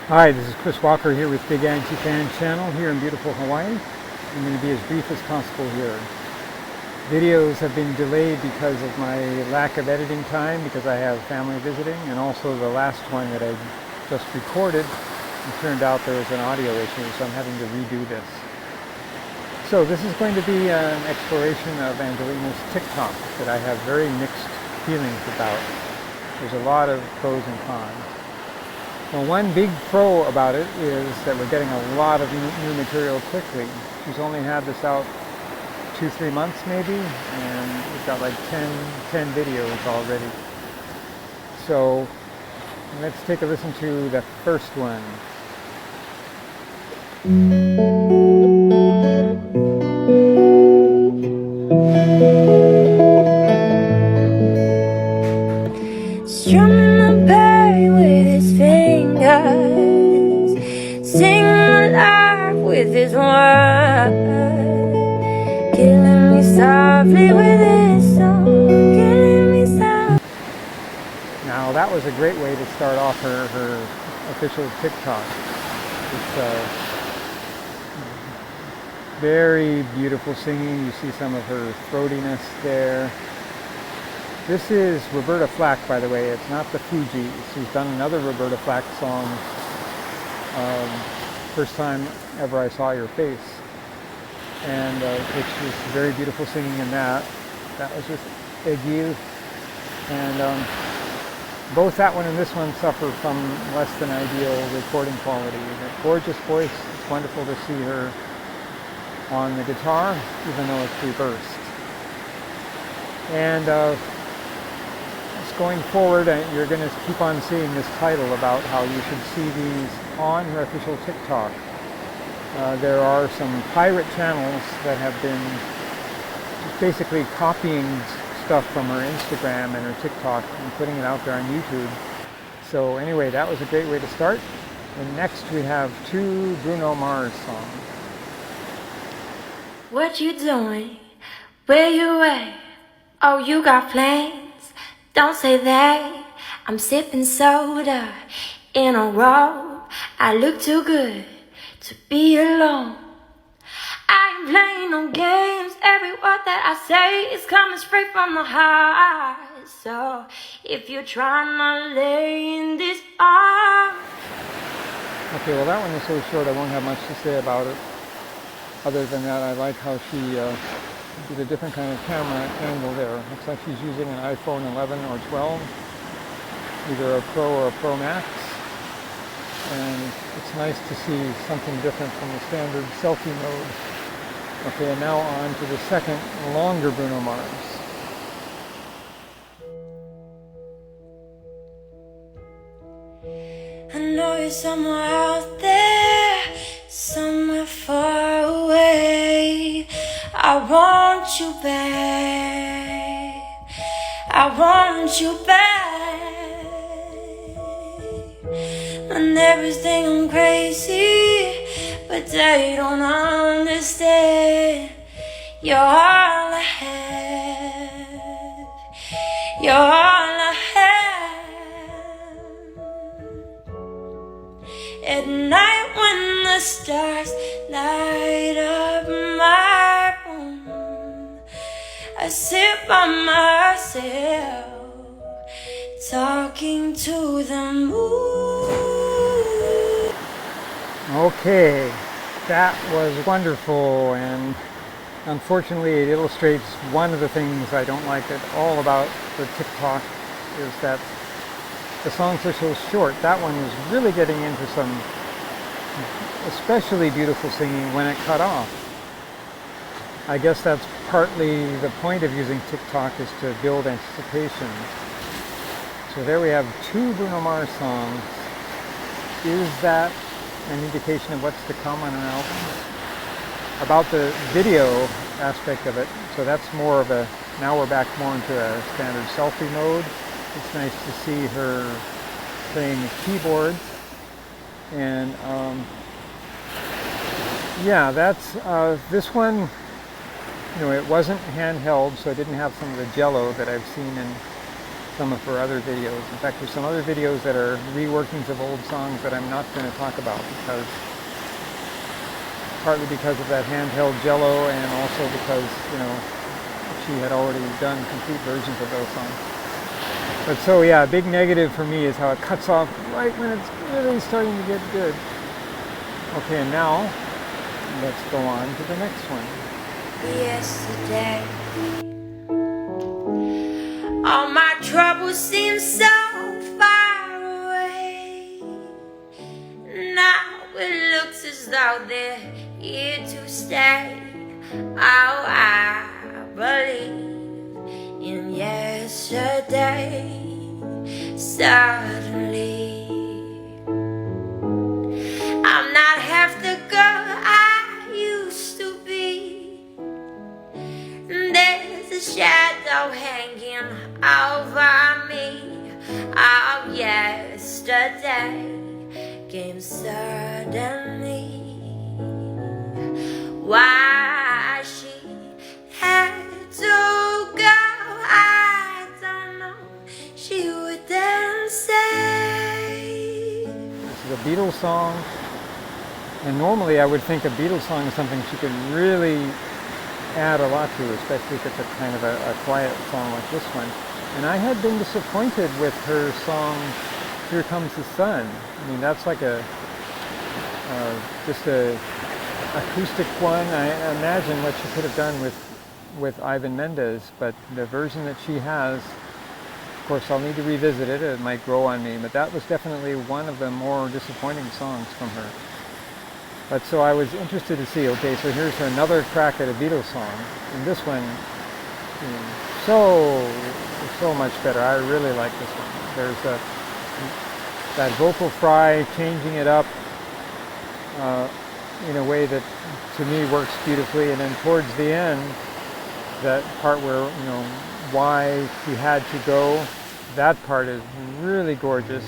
Hi, this is Chris Walker here with Big Angie Fan Channel here in beautiful Hawaii. I'm going to be as brief as possible here. Videos have been delayed because of my lack of editing time, because I have family visiting, and also the last one that I just recorded, it turned out there was an audio issue, so I'm having to redo this. So this is going to be an exploration of Angelina's TikTok that I have very mixed feelings about. There's a lot of pros and cons. Well, one big pro about it is that we're getting a lot of new material quickly. She's only had this out 2-3 months maybe, and we've got like 10 videos already. So let's take a listen to the first one. Strumming my bass with his fingers, singing alive with his words, killing me softly with his song, killing me softly. Now that was a great way to start off her official TikTok. It's very beautiful singing. You see some of her throatiness there. This is Roberta Flack, by the way. It's not the Fugees. She's done another Roberta Flack song, First Time Ever I Saw Your Face, and which was very beautiful singing in that. That was with Egil, and both that one and this one suffer from less than ideal recording quality. A gorgeous voice. It's wonderful to see her on the guitar, even though it's reversed. And going forward, you're going to keep on seeing this title about how you should see these on her official TikTok. There are some pirate channels that have been basically copying stuff from her Instagram and her TikTok and putting it out there on YouTube. So anyway, that was a great way to start. And next we have 2 Bruno Mars songs. What you doing? Where you at? Oh, you got plans? Don't say that. I'm sipping soda in a row. I look too good to be alone. I ain't playing no games. Every word that I say is coming straight from the heart. So if you're trying to lay in this arm. Okay, well that one is so short I won't have much to say about it. Other than that, I like how she did a different kind of camera angle there. Looks like she's using an iPhone 11 or 12, either a Pro or a Pro Max. And it's nice to see something different from the standard selfie mode. Okay, and now on to the second, longer Bruno Mars. I know you're somewhere out there, somewhere far away. I want you back. I want you back. My neighbors think I'm crazy, but they don't understand. You're all I have. You're all I have. At night when the stars light up my room, I sit by myself, talking to the moon. Okay, that was wonderful, and unfortunately it illustrates one of the things I don't like at all about the TikTok, is that the songs are so short. That one was really getting into some especially beautiful singing when it cut off. I guess that's partly the point of using TikTok, is to build anticipation. So there we have 2 Bruno Mars songs. Is that an indication of what's to come on an album? About the video aspect of it, so that's more of a, now we're back more into a standard selfie mode. It's nice to see her playing the keyboard. And yeah, that's this one, you know, it wasn't handheld, so it didn't have some of the jello that I've seen in some of her other videos. In fact, there's some other videos that are reworkings of old songs that I'm not going to talk about, because partly because of that handheld Jello, and also because, you know, she had already done complete versions of those songs. But so yeah, a big negative for me is how it cuts off right when it's really starting to get good. Okay, and now let's go on to the next one. Yesterday, all my troubles seem so far away. Now it looks as though they're here to stay. Oh, I believe in yesterday. Suddenly, I'm not half the girl I used to be. There's a shadow hanging over me. Oh, yesterday came suddenly. Why she had to go, I don't know. She would then say. This is a Beatles song, and normally I would think a Beatles song is something she could really add a lot to, especially if it's a kind of a quiet song like this one. And I had been disappointed with her song Here Comes the Sun. I mean, that's like just a acoustic one. I imagine what she could have done with Ivan Mendes, but the version that she has, of course, I'll need to revisit it. It might grow on me, but that was definitely one of the more disappointing songs from her. But so I was interested to see, okay, so here's another crack at a Beatles song, and this one, so much better. I really like this one. There's that vocal fry, changing it up in a way that to me works beautifully, and then towards the end, that part where, you know, why she had to go, that part is really gorgeous.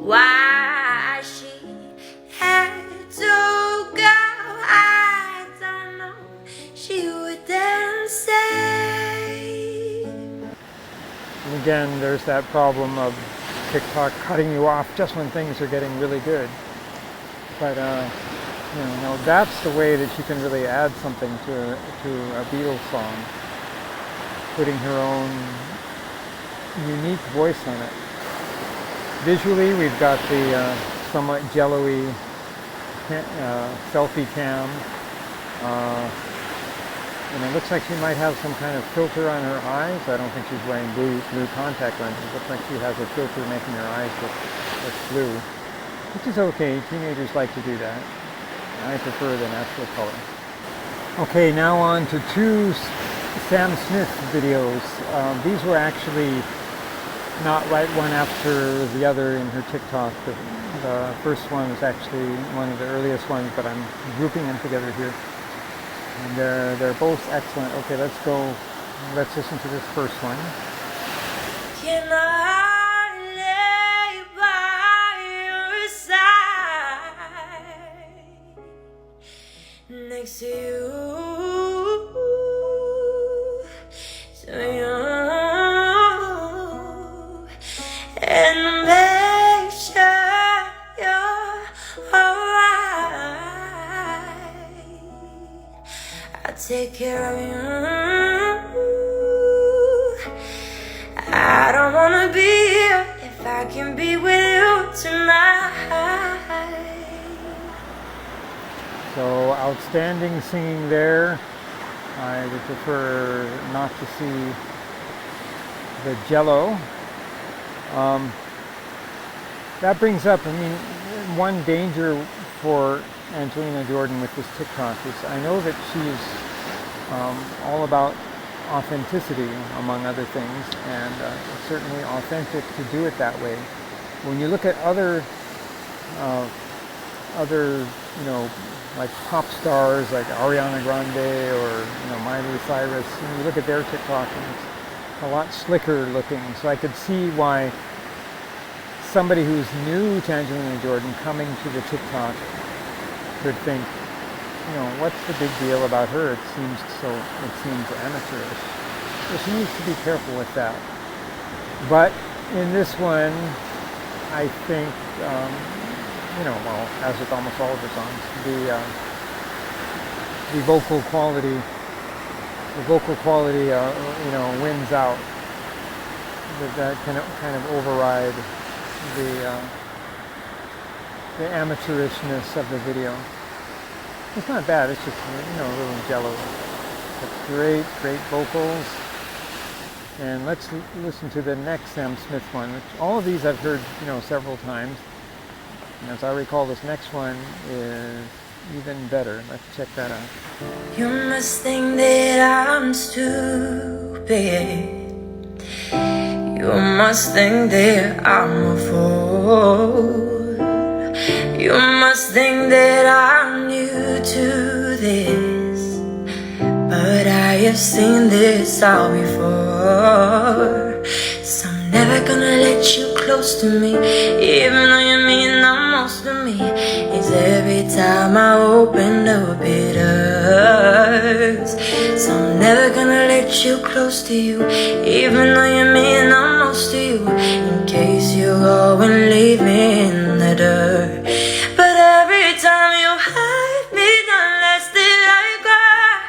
Why she had to go, I don't know. She would then say. And again, there's that problem of TikTok cutting you off just when things are getting really good. But you know, that's the way that she can really add something to a Beatles song, putting her own unique voice on it. Visually, we've got the somewhat jello-y selfie cam, and it looks like she might have some kind of filter on her eyes. I don't think she's wearing blue contact lenses. It looks like she has a filter making her eyes look blue, which is okay. Teenagers like to do that. I prefer the natural color. Okay, now on to two Sam Smith videos. These were actually not right one after the other in her TikTok. The first one was actually one of the earliest ones, but I'm grouping them together here. And they're both excellent. Okay, let's go. Let's listen to this first one. Can I lay by your side next to you, so you and make sure you're alright. I'll take care of you. I don't wanna be here if I can be with you tonight. So outstanding singing there. I would prefer not to see the jello. That brings up, I mean, one danger for Angelina Jordan with this TikTok is I know that she's all about authenticity, among other things, and it's certainly authentic to do it that way. When you look at other, you know, like pop stars like Ariana Grande or, you know, Miley Cyrus, and you look at their TikTok and it's a lot slicker looking. So I could see why somebody who's new to Angelina Jordan coming to the TikTok could think, you know, what's the big deal about her? It seems amateurish. So she needs to be careful with that. But in this one, I think, well, as with almost all of her songs, the vocal quality, wins out. That kind of override the amateurishness of the video. It's not bad. It's just a little jello. But great vocals. And let's listen to the next Sam Smith one. Which all of these I've heard several times. And as I recall, this next one is even better. Let's check that out. You must think that I'm stupid. You must think that I'm a fool. You must think that I'm new to this, but I have seen this all before. So I'm never gonna let you close to me, even though you mean the most to me. It's every time I open up it hurts. So I'm never gonna let you close to you, even though you mean the most to you. In case you go and leave me in the dirt. But every time you hide me, the less that I cry.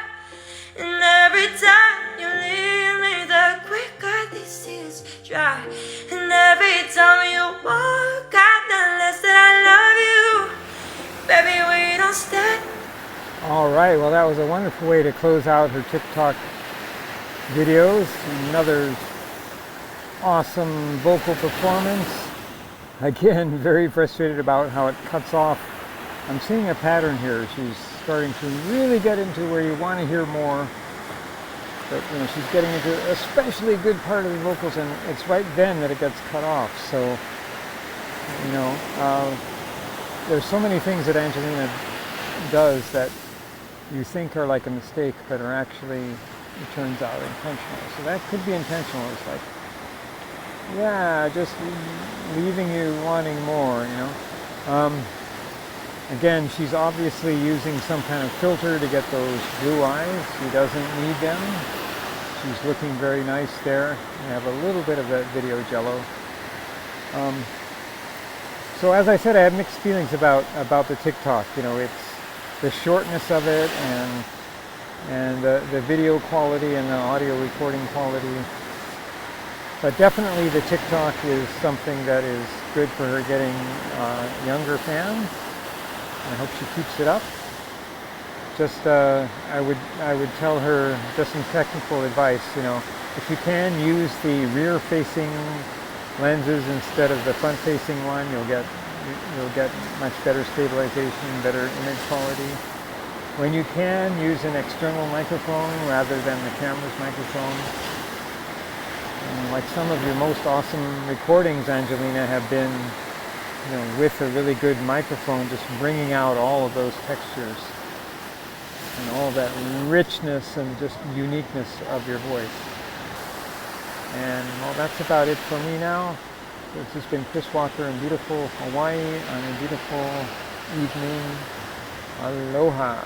And every time you leave me, the quicker these tears dry. And every time you walk out, the less that I love you. Baby, we don't stay. All right, well, that was a wonderful way to close out her TikTok videos. Another awesome vocal performance. Again, very frustrated about how it cuts off. I'm seeing a pattern here. She's starting to really get into where you want to hear more. But she's getting into an especially good part of the vocals, and it's right then that it gets cut off. So, there's so many things that Angelina does that you think are like a mistake, but are actually, it turns out, intentional. So that could be intentional. It's like, just leaving you wanting more, Again, she's obviously using some kind of filter to get those blue eyes. She doesn't need them. She's looking very nice there. I have a little bit of that video jello. So as I said, I have mixed feelings about the TikTok. It's the shortness of it and the video quality and the audio recording quality. But definitely the TikTok is something that is good for her getting younger fans. I hope she keeps it up. Just I would tell her just some technical advice. If you can use the rear-facing lenses instead of the front-facing one, you'll get much better stabilization, better image quality. When you can, use an external microphone rather than the camera's microphone. And like some of your most awesome recordings, Angelina, have been, with a really good microphone, just bringing out all of those textures and all that richness and just uniqueness of your voice. And well, that's about it for me now. This has been Chris Walker in beautiful Hawaii on a beautiful evening. Aloha.